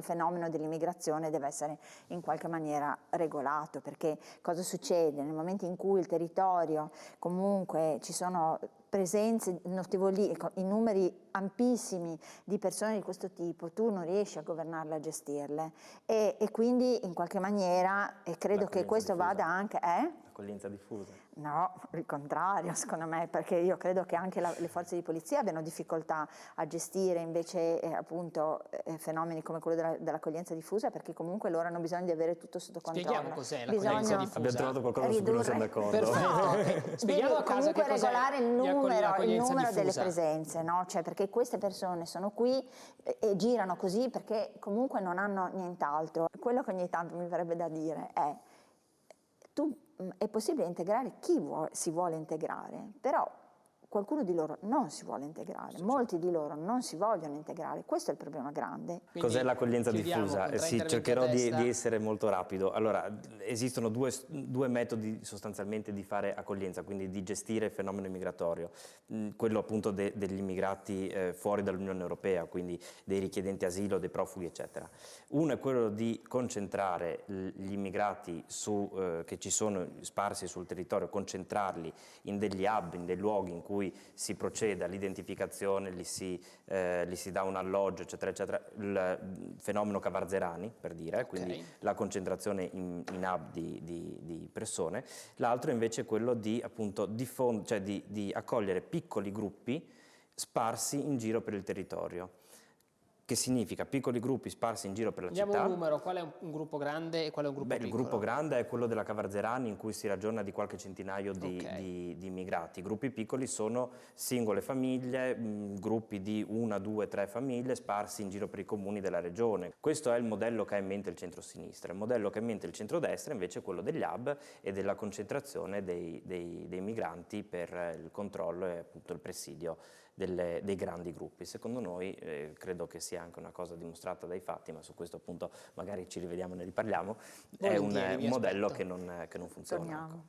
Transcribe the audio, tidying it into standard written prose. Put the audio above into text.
il fenomeno dell'immigrazione deve essere in qualche maniera regolato, perché cosa succede? Nel momento in cui il territorio comunque ci sono presenze notevoli, in numeri ampissimi di persone di questo tipo, tu non riesci a governarle, a gestirle e quindi in qualche maniera, e credo che questo vada anche... Accoglienza diffusa? No, il contrario secondo me, perché io credo che anche le forze di polizia abbiano difficoltà a gestire invece appunto fenomeni come quello dell'accoglienza diffusa, perché comunque loro hanno bisogno di avere tutto sotto controllo. Spieghiamo cos'è l'accoglienza diffusa. Abbiamo trovato qualcosa su cui non siamo d'accordo. Perfetto. Spieghiamo a casa che cos'è regolare il numero delle diffusa. Presenze, no? Cioè, perché queste persone sono qui e girano così perché comunque non hanno nient'altro. Quello che ogni tanto mi verrebbe da dire è: è possibile integrare chi si vuole integrare, però qualcuno di loro non si vuole integrare, molti di loro non si vogliono integrare, questo è il problema grande. Cos'è l'accoglienza diffusa? Sì, cercherò di essere molto rapido. Allora, esistono due metodi sostanzialmente di fare accoglienza, quindi di gestire il fenomeno immigratorio, quello appunto degli immigrati fuori dall'Unione Europea, quindi dei richiedenti asilo, dei profughi, eccetera. Uno è quello di concentrare gli immigrati che ci sono sparsi sul territorio, concentrarli in degli hub, in dei luoghi in cui si procede all'identificazione, gli si dà un alloggio, eccetera, eccetera, il fenomeno Cavarzerani, per dire, quindi la concentrazione in hub di persone. L'altro invece è quello di, appunto, di accogliere piccoli gruppi sparsi in giro per il territorio. Che significa piccoli gruppi sparsi in giro per la città. Diamo un numero, qual è un gruppo grande e qual è un gruppo piccolo? Il gruppo grande è quello della Cavarzerani, in cui si ragiona di qualche centinaio di immigrati. I gruppi piccoli sono singole famiglie, gruppi di 1, 2, 3 famiglie sparsi in giro per i comuni della regione. Questo è il modello che ha in mente il centro-sinistra. Il modello che ha in mente il centro-destra invece è quello degli hub e della concentrazione dei migranti per il controllo e appunto il presidio dei grandi gruppi. Secondo noi, credo che sia anche una cosa dimostrata dai fatti, ma su questo appunto magari ci rivediamo e ne riparliamo, è un modello che non funziona.